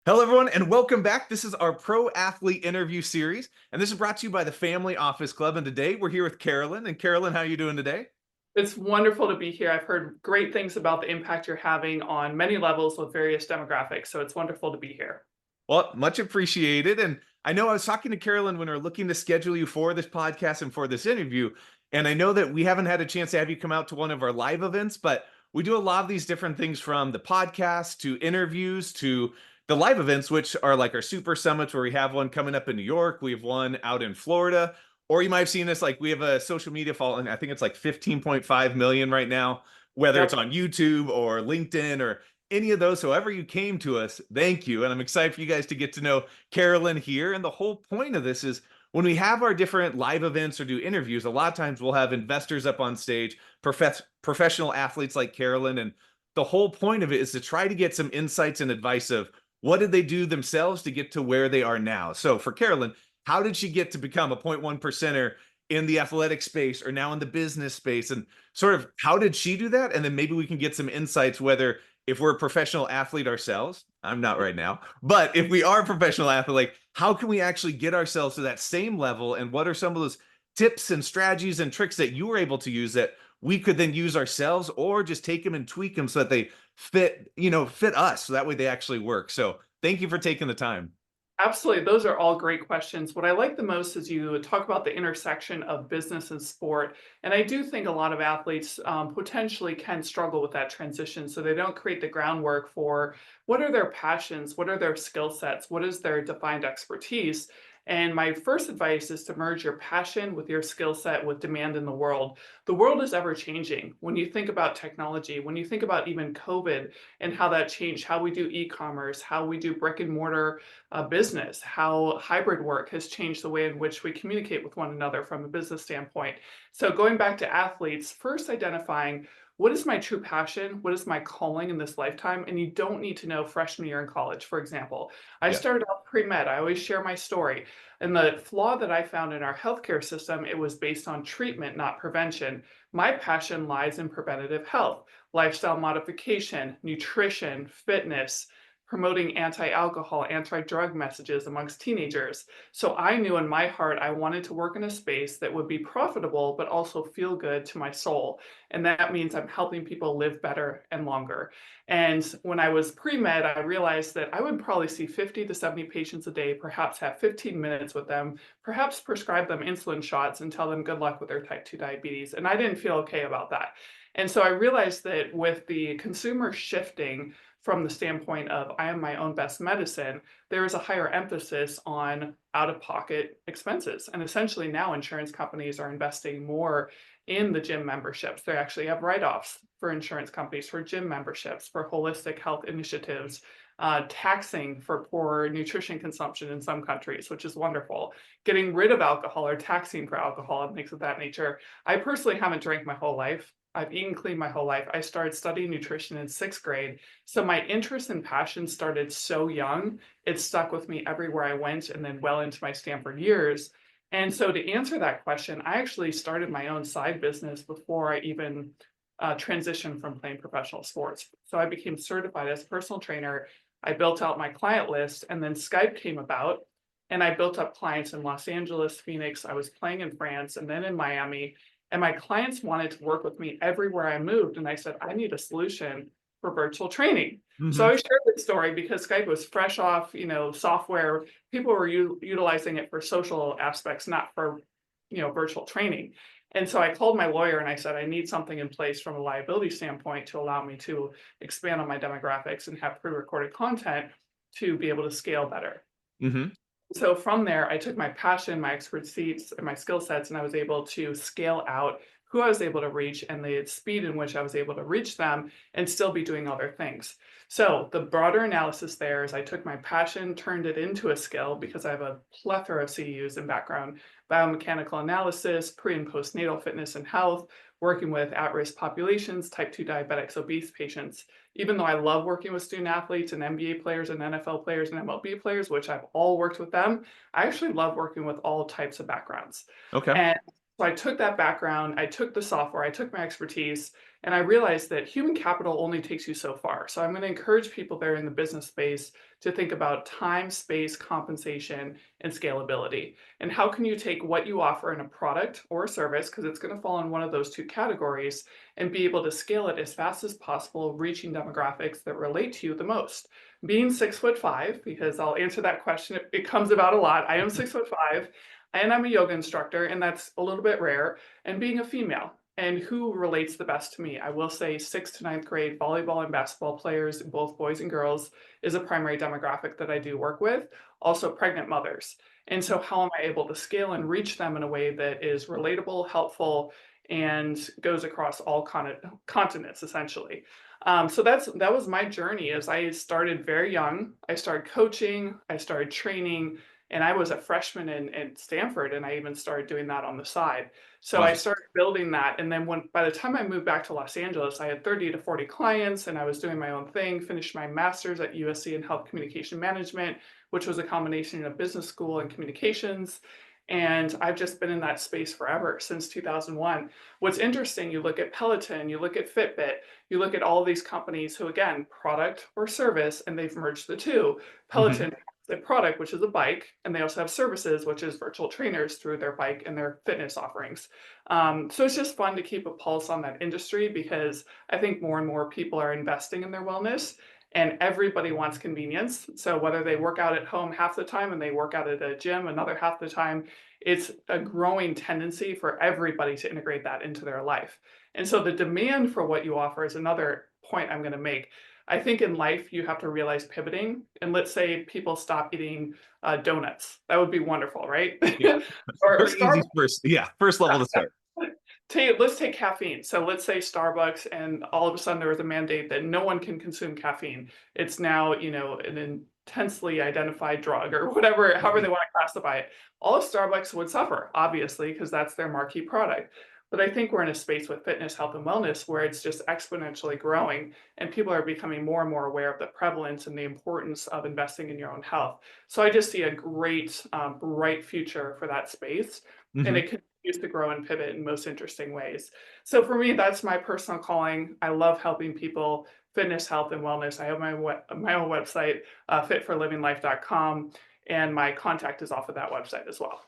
Hello, everyone, and welcome back. This is our Pro Athlete interview series, and this is brought to you by the Family Office Club. And today we're here with Carolyn. And Carolyn, how are you doing today? It's wonderful to be here. I've heard great things about the impact you're having on many levels with various demographics, so it's wonderful to be here. Well, much appreciated. And I know I was talking to Carolyn when we are looking to schedule you for this podcast and for this interview. And I know that we haven't had a chance to have you come out to one of our live events, but we do a lot of these different things from the podcast to interviews to the live events, which are like our super summits, where we have one coming up in New York. We have one out in Florida. Or you might have seen us, like we have a social media following. I think it's like 15.5 million right now, whether it's Yep. on YouTube or LinkedIn or any of those. However you came to us, thank you. And I'm excited for you guys to get to know Carolyn here. And the whole point of this is when we have our different live events or do interviews, a lot of times we'll have investors up on stage, professional athletes like Carolyn. And the whole point of it is to try to get some insights and advice of what did they do themselves to get to where they are now. So for Carolyn, how did she get to become a 0.1 percenter in the athletic space or now in the business space? And sort of how did she do that? And then maybe we can get some insights whether if we're a professional athlete ourselves, I'm not right now, but if we are a professional athlete, like how can we actually get ourselves to that same level? And what are some of those tips and strategies and tricks that you were able to use that we could then use ourselves or just take them and tweak them so that they fit us. So that way they actually work. So thank you for taking the time. Absolutely. Those are all great questions. What I like the most is you talk about the intersection of business and sport. And I do think a lot of athletes potentially can struggle with that transition. So they don't create the groundwork for what are their passions, what are their skill sets, what is their defined expertise. And my first advice is to merge your passion with your skill set with demand in the world. The world is ever changing. When you think about technology, when you think about even COVID and how that changed, how we do e-commerce, how we do brick and mortar business, how hybrid work has changed the way in which we communicate with one another from a business standpoint. So, going back to athletes, first identifying what is my true passion? What is my calling in this lifetime? And you don't need to know freshman year in college, for example. I Yeah. started out pre med, I always share my story. And the flaw that I found in our healthcare system, it was based on treatment, not prevention. My passion lies in preventative health, lifestyle modification, nutrition, fitness, promoting anti-alcohol, anti-drug messages amongst teenagers. So I knew in my heart I wanted to work in a space that would be profitable but also feel good to my soul. And that means I'm helping people live better and longer. And when I was pre-med, I realized that I would probably see 50 to 70 patients a day, perhaps have 15 minutes with them, perhaps prescribe them insulin shots and tell them good luck with their type 2 diabetes. And I didn't feel okay about that. And so I realized that with the consumer shifting from the standpoint of I am my own best medicine, there is a higher emphasis on out of pocket expenses. And essentially now insurance companies are investing more in the gym memberships. They actually have write offs for insurance companies for gym memberships, for holistic health initiatives, taxing for poor nutrition consumption in some countries, which is wonderful. Getting rid of alcohol or taxing for alcohol and things of that nature. I personally haven't drank my whole life. I've eaten clean my whole life. I started studying nutrition in sixth grade. So my interest and passion started so young. It stuck with me everywhere I went and then well into my Stanford years. And so to answer that question, I actually started my own side business before I even transitioned from playing professional sports. So I became certified as a personal trainer. I built out my client list and then Skype came about and I built up clients in Los Angeles, Phoenix. I was playing in France and then in Miami. And my clients wanted to work with me everywhere I moved. And I said, I need a solution for virtual training. So Hmm. I shared this story because Skype was fresh off, software. People were utilizing it for social aspects, not for, virtual training. And so I called my lawyer and I said, I need something in place from a liability standpoint to allow me to expand on my demographics and have pre-recorded content to be able to scale better. Hmm. So from there, I took my passion, my expertise, and my skill sets, and I was able to scale out who I was able to reach and the speed in which I was able to reach them and still be doing other things. So the broader analysis there is I took my passion, turned it into a skill because I have a plethora of CEUs and background, biomechanical analysis, pre and postnatal fitness and health, working with at-risk populations, type 2 diabetics, obese patients. Even though I love working with student athletes and NBA players and NFL players and MLB players, which I've all worked with them, I actually love working with all types of backgrounds. Okay. And so I took that background, I took the software, I took my expertise, And I realized that human capital only takes you so far. So I'm going to encourage people there in the business space to think about time, space, compensation, and scalability. And how can you take what you offer in a product or a service, because it's going to fall in one of those two categories, and be able to scale it as fast as possible, reaching demographics that relate to you the most. Being 6'5", because I'll answer that question, it comes about a lot. I am 6'5", and I'm a yoga instructor, and that's a little bit rare. And being a female, and who relates the best to me? I will say sixth to ninth grade volleyball and basketball players, both boys and girls, is a primary demographic that I do work with. Also, pregnant mothers. And so, how am I able to scale and reach them in a way that is relatable, helpful, and goes across all continents, essentially? So that was my journey. As I started very young, I started coaching, I started training, and I was a freshman in Stanford, and I even started doing that on the side. So I Wow. started building that, and then by the time I moved back to Los Angeles, I had 30 to 40 clients, and I was doing my own thing. Finished my master's at USC in health communication management, which was a combination of business school and communications. And I've just been in that space forever, since 2001. What's interesting, you look at Peloton, you look at Fitbit, you look at all these companies who, again, product or service, and they've merged the two. Mhm. Peloton has a product, which is a bike, and they also have services, which is virtual trainers through their bike and their fitness offerings. So it's just fun to keep a pulse on that industry, because I think more and more people are investing in their wellness, and everybody wants convenience. So whether they work out at home half the time and they work out at a gym another half the time, it's a growing tendency for everybody to integrate that into their life. And so the demand for what you offer is another point I'm going to make. I think in life you have to realize pivoting. And let's say people stop eating donuts. That would be wonderful, right? Yeah. Or Very easy Starbucks. first. Yeah. First level to start. Let's take caffeine. So let's say Starbucks, and all of a sudden there was a mandate that no one can consume caffeine. It's now, an intensely identified drug, or whatever, however they want to classify it. All of Starbucks would suffer, obviously, because that's their marquee product. But I think we're in a space with fitness, health, and wellness where it's just exponentially growing, and people are becoming more and more aware of the prevalence and the importance of investing in your own health. So I just see a great, bright future for that space, and Mhm. it continues to grow and pivot in most interesting ways. So for me, that's my personal calling. I love helping people, fitness, health, and wellness. I have my own website, fitforlivinglife.com, and my contact is off of that website as well.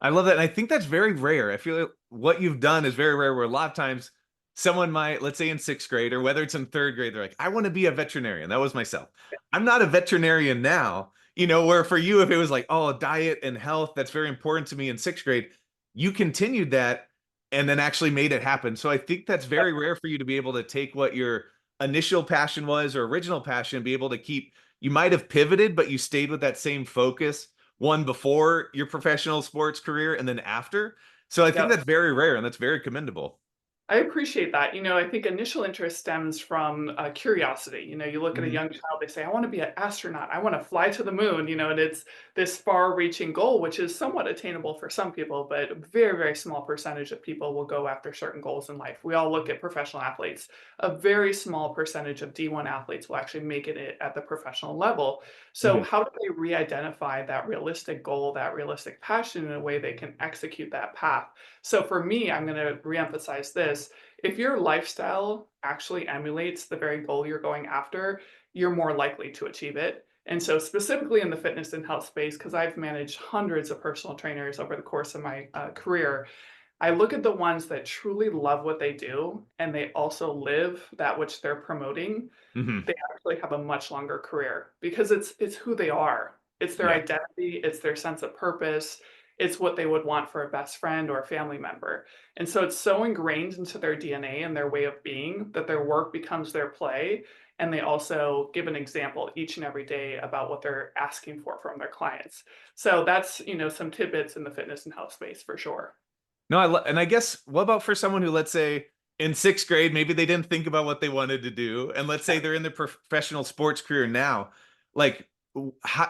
I love that. And I think that's very rare. I feel like what you've done is very rare, where a lot of times someone might, let's say in sixth grade, or whether it's in third grade, they're like, I want to be a veterinarian. That was myself. I'm not a veterinarian now, where for you, if it was like, oh, diet and health, that's very important to me in sixth grade, you continued that and then actually made it happen. So I think that's very rare for you to be able to take what your initial passion was, or original passion, be able to keep, you might have pivoted, but you stayed with that same focus, one before your professional sports career and then after. So I think Yep. that's very rare and that's very commendable. I appreciate that. I think initial interest stems from curiosity. You look at a Mhm. young child, they say, I want to be an astronaut. I want to fly to the moon, and it's this far reaching goal, which is somewhat attainable for some people, but a very, very small percentage of people will go after certain goals in life. We all look at professional athletes. A very small percentage of D1 athletes will actually make it at the professional level. So, Mhm. how do they re identify that realistic goal, that realistic passion in a way they can execute that path? So for me, I'm going to reemphasize this. If your lifestyle actually emulates the very goal you're going after, you're more likely to achieve it. And so, specifically in the fitness and health space, because I've managed hundreds of personal trainers over the course of my career, I look at the ones that truly love what they do and they also live that which they're promoting. Mhm. They actually have a much longer career, because it's who they are. It's their Yeah. identity, it's their sense of purpose, it's what they would want for a best friend or a family member. And so it's so ingrained into their DNA and their way of being that their work becomes their play. And they also give an example each and every day about what they're asking for from their clients. So that's, some tidbits in the fitness and health space for sure. No, and I guess what about for someone who, let's say, in sixth grade, maybe they didn't think about what they wanted to do, and let's say they're in their professional sports career now. Like,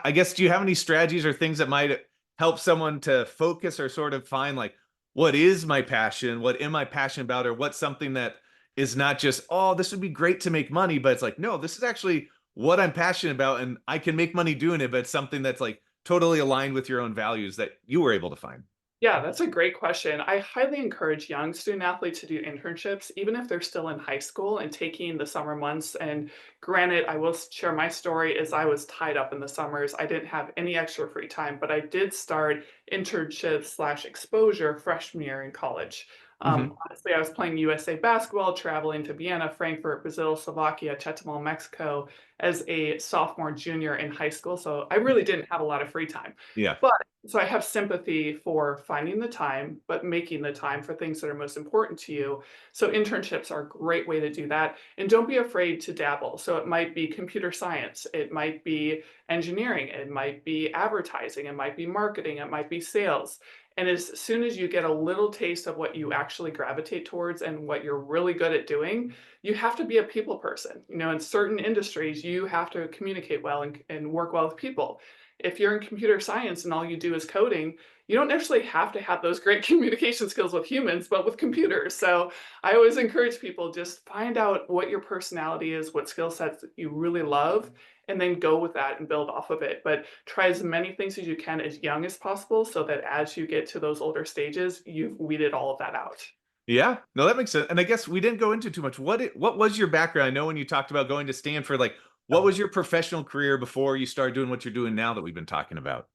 I guess, do you have any strategies or things that might help someone to focus or sort of find like, what is my passion? What am I passionate about? Or what's something that is not just, oh, this would be great to make money, but it's like, no, this is actually what I'm passionate about, and I can make money doing it, but it's something that's like totally aligned with your own values that you were able to find. Yeah, that's a great question. I highly encourage young student athletes to do internships, even if they're still in high school and taking the summer months. And granted, I will share my story is I was tied up in the summers. I didn't have any extra free time, but I did start internships slash exposure freshman year in college. Hmm. Honestly, I was playing USA basketball, traveling to Vienna, Frankfurt, Brazil, Slovakia, Chetumal, Mexico as a sophomore, junior in high school. So I really didn't have a lot of free time. Yeah. But so I have sympathy for finding the time, but making the time for things that are most important to you. So internships are a great way to do that. And don't be afraid to dabble. So it might be computer science, it might be engineering, it might be advertising, it might be marketing, it might be sales. And as soon as you get a little taste of what you actually gravitate towards and what you're really good at doing, you have to be a people person. You know, in certain industries, you have to communicate well and work well with people. If you're in computer science and all you do is coding, you don't necessarily have to have those great communication skills with humans, but with computers. So I always encourage people just find out what your personality is, what skill sets you really love, and then go with that and build off of it. But try as many things as you can as young as possible so that as you get to those older stages, you've weeded all of that out. Yeah, no, that makes sense. And I guess we didn't go into too much. What was your background? I know when you talked about going to Stanford, like what was your professional career before you started doing what you're doing now that we've been talking about?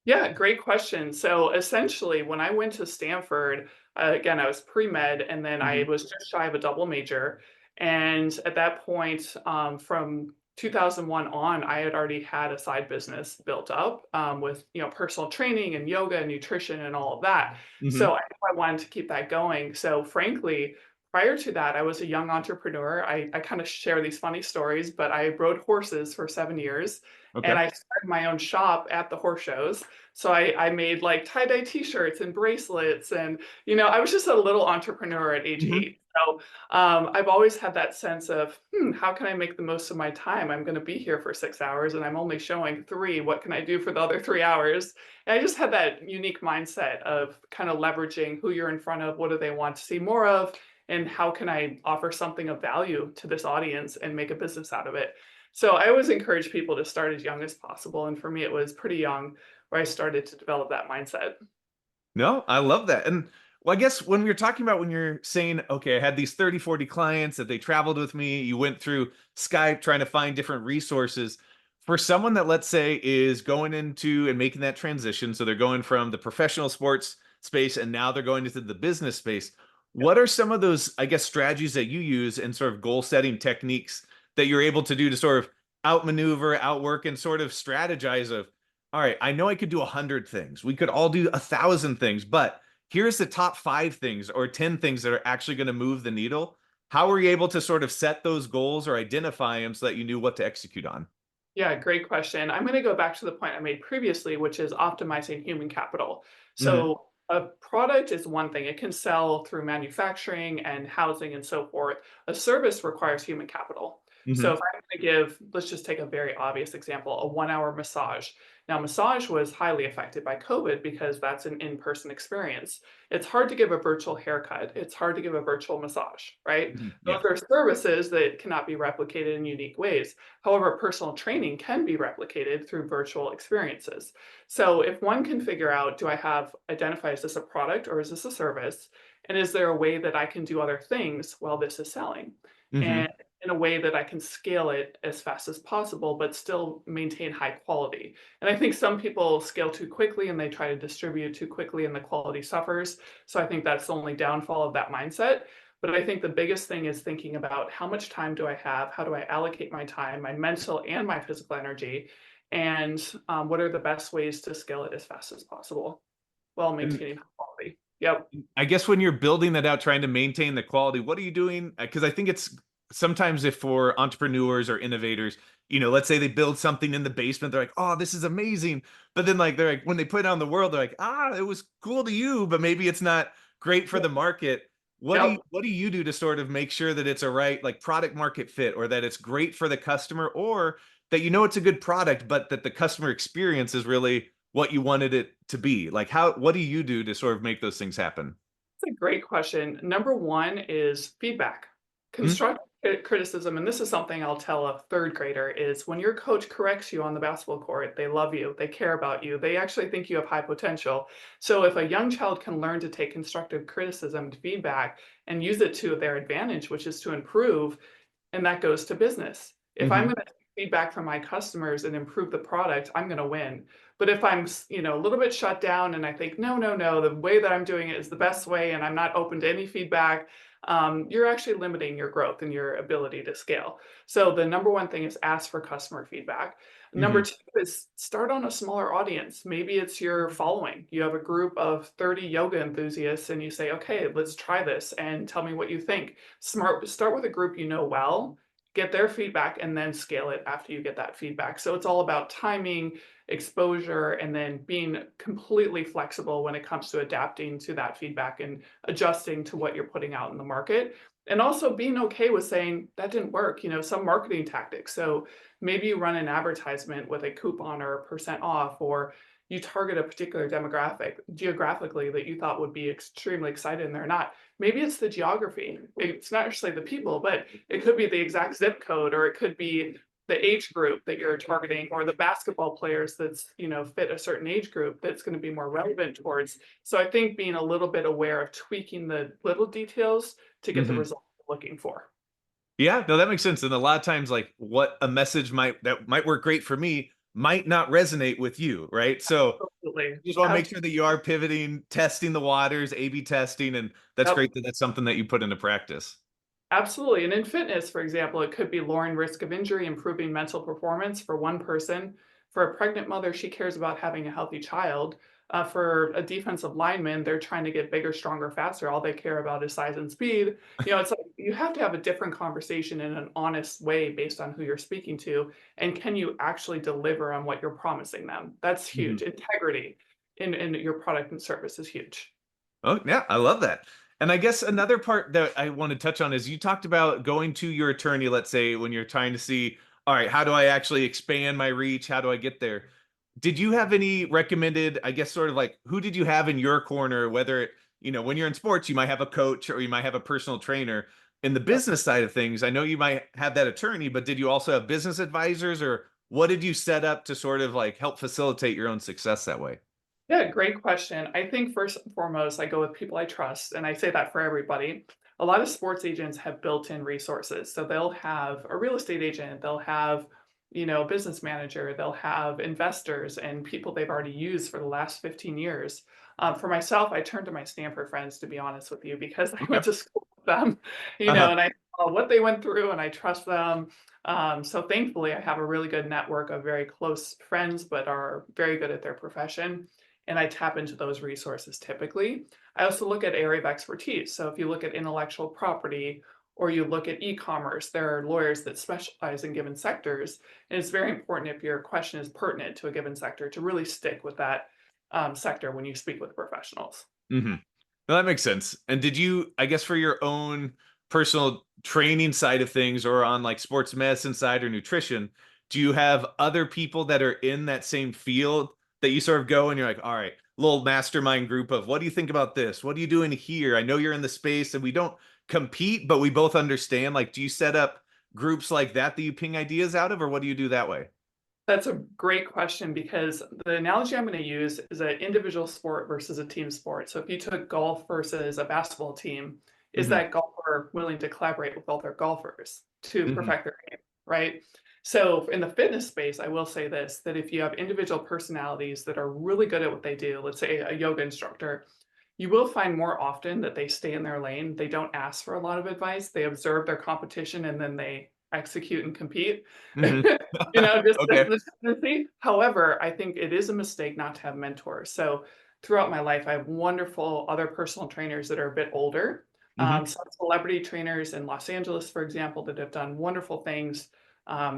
Yeah, great question. So essentially, when I went to Stanford, again, I was pre-med and then I Hmm. was just shy of a double major. And at that point, from 2001 on, I had already had a side business built up with personal training and yoga and nutrition and all of that. So Hmm. I knew I wanted to keep that going. So frankly, prior to that, I was a young entrepreneur. I kind of share these funny stories, but I rode horses for 7 years. And Okay. I started my own shop at the horse shows. So I made like tie-dye t-shirts and bracelets and I was just a little entrepreneur at age Hmm. 8. So I've always had that sense of, how can I make the most of my time? I'm going to be here for 6 hours and I'm only showing 3. What can I do for the other 3 hours? And I just had that unique mindset of kind of leveraging who you're in front of, what do they want to see more of, and how can I offer something of value to this audience and make a business out of it. So I always encourage people to start as young as possible. And for me, it was pretty young where I started to develop that mindset. No, I love that. And well, I guess when we are talking about when you're saying, okay, I had these 30, 40 clients that they traveled with me, you went through Skype trying to find different resources. For someone that, let's say, is going into and making that transition, so they're going from the professional sports space and now they're going into the business space, what are some of those, I guess, strategies that you use and sort of goal setting techniques that you're able to do to sort of outmaneuver, outwork, and sort of strategize of, all right, I know I could do 100 things. We could all do 1,000 things, but here's the top 5 things or 10 things that are actually going to move the needle. How were you able to sort of set those goals or identify them so that you knew what to execute on? Yeah, great question. I'm going to go back to the point I made previously, which is optimizing human capital. Hmm. So, a product is one thing, it can sell through manufacturing and housing and so forth. A service requires human capital. So, Hmm. if I'm going to give, let's just take a very obvious example, a 1 hour massage. Now, massage was highly affected by COVID because that's an in person experience. It's hard to give a virtual haircut, it's hard to give a virtual massage, right? Hmm. Those Yeah. are services that cannot be replicated in unique ways. However, personal training can be replicated through virtual experiences. So if one can figure out, do I have identify, is this a product or is this a service? And is there a way that I can do other things while this is selling? Hmm. And in a way that I can scale it as fast as possible, but still maintain high quality. And I think some people scale too quickly and they try to distribute too quickly and the quality suffers. So I think that's the only downfall of that mindset. But I think the biggest thing is thinking about how much time do I have? How do I allocate my time, my mental and my physical energy? And what are the best ways to scale it as fast as possible while And maintaining high quality? Yep. I guess when you're building that out, trying to maintain the quality, what are you doing? Because I think it's sometimes if for entrepreneurs or innovators, let's say they build something in the basement, they're like, oh, this is amazing. But then like they're like, when they put it out in the world, they're like, ah, it was cool to you, but maybe it's not great for the market. Yep. What do you do to sort of make sure that it's a right like product market fit or that it's great for the customer or that it's a good product, but that the customer experience is really what you wanted it to be? Like what do you do to sort of make those things happen? That's a great question. Number one is feedback, Mhm. constructive criticism, and this is something I'll tell a third grader, is when your coach corrects you on the basketball court, they love you, they care about you, they actually think you have high potential. So if a young child can learn to take constructive criticism and feedback and use it to their advantage, which is to improve, and that goes to business. If I'm Mhm. gonna take feedback from my customers and improve the product, I'm gonna win. But if I'm, a little bit shut down and I think, no, no, no, the way that I'm doing it is the best way, and I'm not open to any feedback, you're actually limiting your growth and your ability to scale. So the number one thing is ask for customer feedback. Number Mhm. two is start on a smaller audience. Maybe it's your following. You have a group of 30 yoga enthusiasts and you say, okay, let's try this and tell me what you think. Start with a group you know well, get their feedback, and then scale it after you get that feedback. So it's all about timing, exposure, and then being completely flexible when it comes to adapting to that feedback and adjusting to what you're putting out in the market. And also being okay with saying that didn't work, some marketing tactics. So maybe you run an advertisement with a coupon or a percent off, or you target a particular demographic geographically that you thought would be extremely excited and they're not. Maybe it's the geography. It's not necessarily the people, but it could be the exact zip code, or it could be the age group that you're targeting, or the basketball players that's, fit a certain age group that's going to be more relevant towards. So I think being a little bit aware of tweaking the little details to get the Mhm. result you're looking for. Yeah, no, that makes sense. And a lot of times, like what a message might work great for me might not resonate with you, right? So Absolutely. you just want to make sure that Absolutely. you are pivoting, testing the waters, A/B testing, and that's Yep. great that that's something that you put into practice. Absolutely. And in fitness, for example, it could be lowering risk of injury, improving mental performance for one person. For a pregnant mother, she cares about having a healthy child. For a defensive lineman, they're trying to get bigger, stronger, faster. All they care about is size and speed. It's like you have to have a different conversation in an honest way based on who you're speaking to. And can you actually deliver on what you're promising them? That's huge. Mhm. Integrity in your product and service is huge. Oh, yeah, I love that. And I guess another part that I want to touch on is you talked about going to your attorney, let's say, when you're trying to see, all right, how do I actually expand my reach? How do I get there? Did you have any recommended, I guess, sort of like who did you have in your corner? Whether, when you're in sports, you might have a coach or you might have a personal trainer. In the Yep. business side of things, I know you might have that attorney, but did you also have business advisors or what did you set up to sort of like help facilitate your own success that way? Yeah, great question. I think first and foremost, I go with people I trust, and I say that for everybody. A lot of sports agents have built-in resources. So they'll have a real estate agent, they'll have, a business manager, they'll have investors and people they've already used for the last 15 years. For myself, I turned to my Stanford friends, to be honest with you, because I went Okay. to school with them, Uh-huh. and I saw what they went through and I trust them. So thankfully, I have a really good network of very close friends, but are very good at their profession, and I tap into those resources typically. I also look at area of expertise. So if you look at intellectual property or you look at e-commerce, there are lawyers that specialize in given sectors. And it's very important, if your question is pertinent to a given sector, to really stick with that sector when you speak with professionals. Mhm. No, that makes sense. And did you, I guess, for your own personal training side of things or on like sports medicine side or nutrition, do you have other people that are in that same field that you sort of go and you're like, all right, little mastermind group of what do you think about this? What are you doing here? I know you're in the space and we don't compete, but we both understand. Like, do you set up groups like that you ping ideas out of, or what do you do that way? That's a great question, because the analogy I'm going to use is an individual sport versus a team sport. So if you took golf versus a basketball team, is Hmm. that golfer willing to collaborate with other golfers to Hmm. perfect their game, right? So in the fitness space, I will say this, that if you have individual personalities that are really good at what they do, let's say a yoga instructor, you will find more often that they stay in their lane. They don't ask for a lot of advice. They observe their competition and then they execute and compete. Hmm. Just that's Okay. the tendency. However, I think it is a mistake not to have mentors. So throughout my life, I have wonderful other personal trainers that are a bit older. Hmm. Some celebrity trainers in Los Angeles, for example, that have done wonderful things.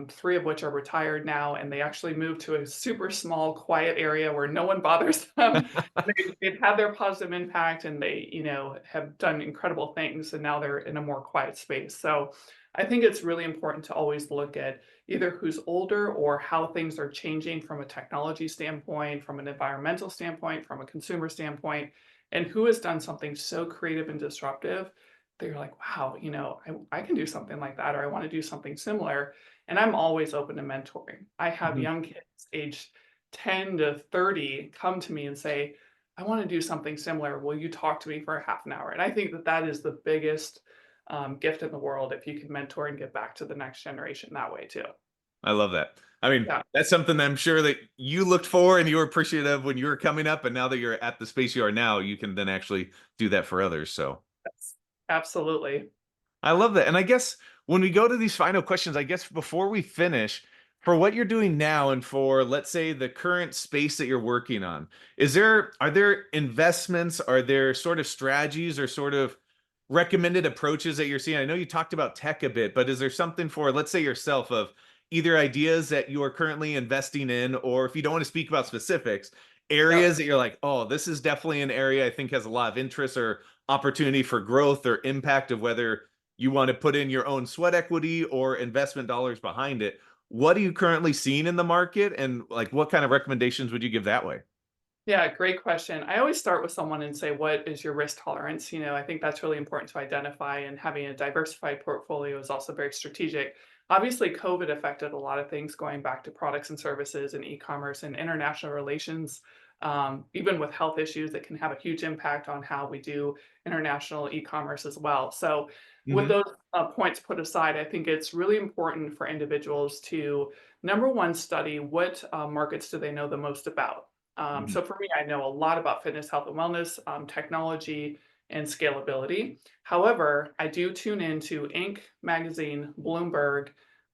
Three of which are retired now, and they actually moved to a super small, quiet area where no one bothers them. They've had their positive impact, and they, have done incredible things, and now they're in a more quiet space. So I think it's really important to always look at either who's older or how things are changing from a technology standpoint, from an environmental standpoint, from a consumer standpoint, and who has done something so creative and disruptive they're like, wow, I can do something like that, or I want to do something similar. And I'm always open to mentoring. I have Mhm. young kids aged 10 to 30 come to me and say, I want to do something similar. Will you talk to me for a half an hour? And I think that that is the biggest gift in the world if you can mentor and give back to the next generation that way too. I love that. I mean, Yeah, that's something that I'm sure that you looked for and you were appreciative when you were coming up, and now that you're at the space you are now, you can then actually do that for others. So that's absolutely. I love that. And I guess when we go to these final questions, I guess before we finish, for what you're doing now and for, let's say, the current space that you're working on, are there investments, are there sort of strategies or sort of recommended approaches that you're seeing? I know you talked about tech a bit, but is there something for, let's say, yourself of either ideas that you are currently investing in, or if you don't want to speak about specifics, Yep. areas that you're like, oh, this is definitely an area I think has a lot of interest or opportunity for growth or impact of whether you want to put in your own sweat equity or investment dollars behind it. What are you currently seeing in the market, and like what kind of recommendations would you give that way? Yeah, great question. I always start with someone and say, what is your risk tolerance? I think that's really important to identify, and having a diversified portfolio is also very strategic. Obviously, COVID affected a lot of things going back to products and services and e-commerce and international relations. Even with health issues, it can have a huge impact on how we do international e-commerce as well. So, with Hmm. those points put aside, I think it's really important for individuals to, number one, study what markets do they know the most about. Hmm. So for me, I know a lot about fitness, health, and wellness, technology, and scalability. However, I do tune into Inc. magazine, Bloomberg,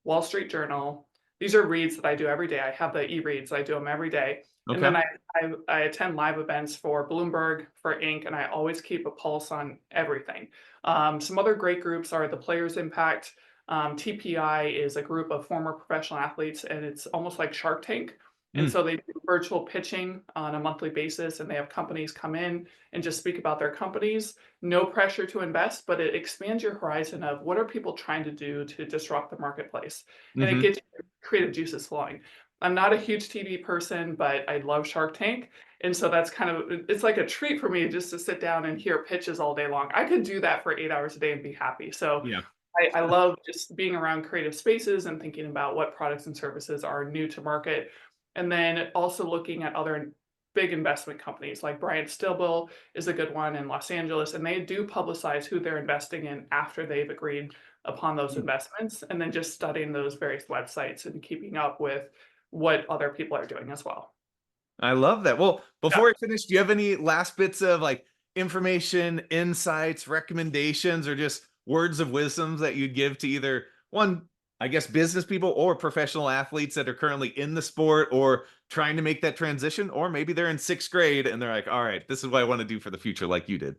Wall Street Journal. These are reads that I do every day. I have the e-reads, I do them every day. And Okay. then I attend live events for Bloomberg, for Inc., and I always keep a pulse on everything. Some other great groups are the Players Impact. TPI is a group of former professional athletes, and it's almost like Shark Tank. And Mm. so they do virtual pitching on a monthly basis, and they have companies come in and just speak about their companies. No pressure to invest, but it expands your horizon of what are people trying to do to disrupt the marketplace. And it Hmm. gets your creative juices flowing. I'm not a huge TV person, but I love Shark Tank. And so that's kind of, it's like a treat for me just to sit down and hear pitches all day long. I could do that for 8 hours a day and be happy. So Yeah. I love just being around creative spaces and thinking about what products and services are new to market. And then also looking at other big investment companies like Bryant Stillwell is a good one in Los Angeles. And they do publicize who they're investing in after they've agreed upon those Mm. investments. And then just studying those various websites and keeping up with what other people are doing as well. I love that. Well, Yeah. before I finish, do you have any last bits of like information, insights, recommendations, or just words of wisdoms that you'd give to either one, I guess, business people or professional athletes that are currently in the sport or trying to make that transition? Or maybe they're in sixth grade and they're like, all right, this is what I want to do for the future, like you did.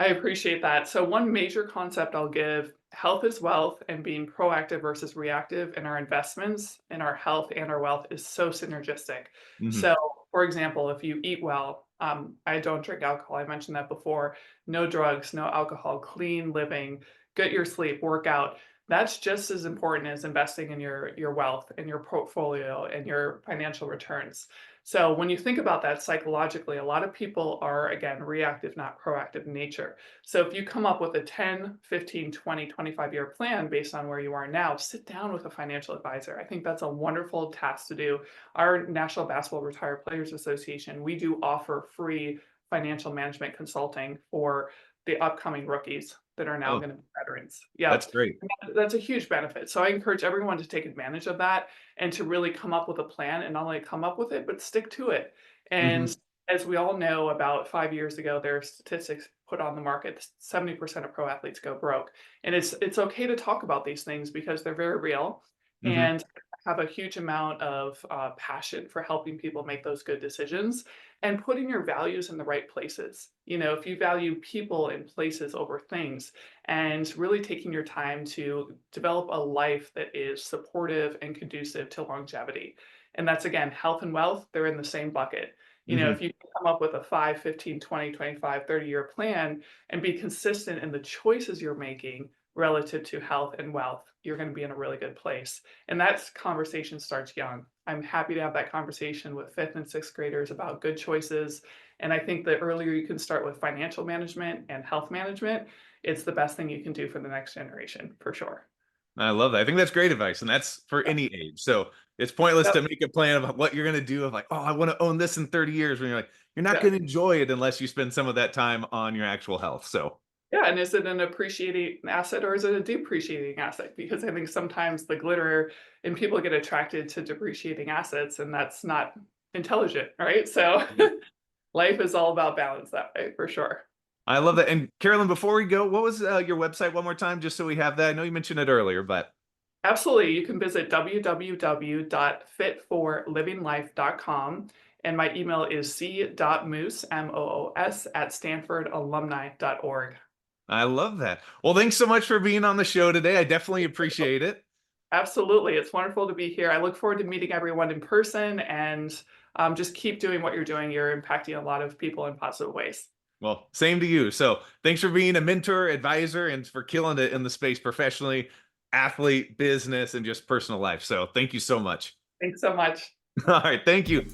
I appreciate that. So, one major concept I'll give: health is wealth, and being proactive versus reactive in our investments in our health and our wealth is so synergistic. Hmm. So, for example, if you eat well, I don't drink alcohol. I mentioned that before. No drugs, no alcohol, clean living, get your sleep, work out. That's just as important as investing in your wealth and your portfolio and your financial returns. So when you think about that psychologically, a lot of people are, again, reactive, not proactive in nature. So if you come up with a 10, 15, 20, 25-year plan based on where you are now, sit down with a financial advisor. I think that's a wonderful task to do. Our National Basketball Retired Players Association, we do offer free financial management consulting for the upcoming rookies that are now Oh, going to be veterans. that's Yep. great. That's a huge benefit. So I encourage everyone to take advantage of that and to really come up with a plan, and not only come up with it, but stick to it. Hmm. And as we all know, about 5 years ago, there are statistics put on the market: 70% of pro athletes go broke. And it's okay to talk about these things because they're very real, Hmm. and have a huge amount of passion for helping people make those good decisions and putting your values in the right places. If you value people and places over things, and really taking your time to develop a life that is supportive and conducive to longevity. And that's, again, health and wealth, they're in the same bucket. Hmm. If you come up with a 5, 15, 20, 25, 30-year plan and be consistent in the choices you're making, relative to health and wealth, you're going to be in a really good place. And that conversation starts young. I'm happy to have that conversation with fifth and sixth graders about good choices. And I think the earlier you can start with financial management and health management, it's the best thing you can do for the next generation, for sure. I love that. I think that's great advice, and that's for Yeah. any age. So it's pointless Yep. to make a plan of what you're going to do of like, oh, I want to own this in 30 years when you're like, you're not Yeah. going to enjoy it unless you spend some of that time on your actual health. So Yeah, and is it an appreciating asset or is it a depreciating asset? Because I think sometimes the glitter and people get attracted to depreciating assets, and that's not intelligent, right? So yeah. life is all about balance that way, for sure. I love that. And Carolyn, before we go, what was your website one more time, just so we have that? I know you mentioned it earlier, but Absolutely. You can visit www.fitforlivinglife.com. And my email is c.moose, MOOS, at stanfordalumni.org. I love that. Well, thanks so much for being on the show today. I definitely appreciate it. Absolutely. It's wonderful to be here. I look forward to meeting everyone in person and just keep doing what you're doing. You're impacting a lot of people in positive ways. Well, same to you. So thanks for being a mentor, advisor, and for killing it in the space professionally, athlete, business, and just personal life. So thank you so much. Thanks so much. All right. Thank you.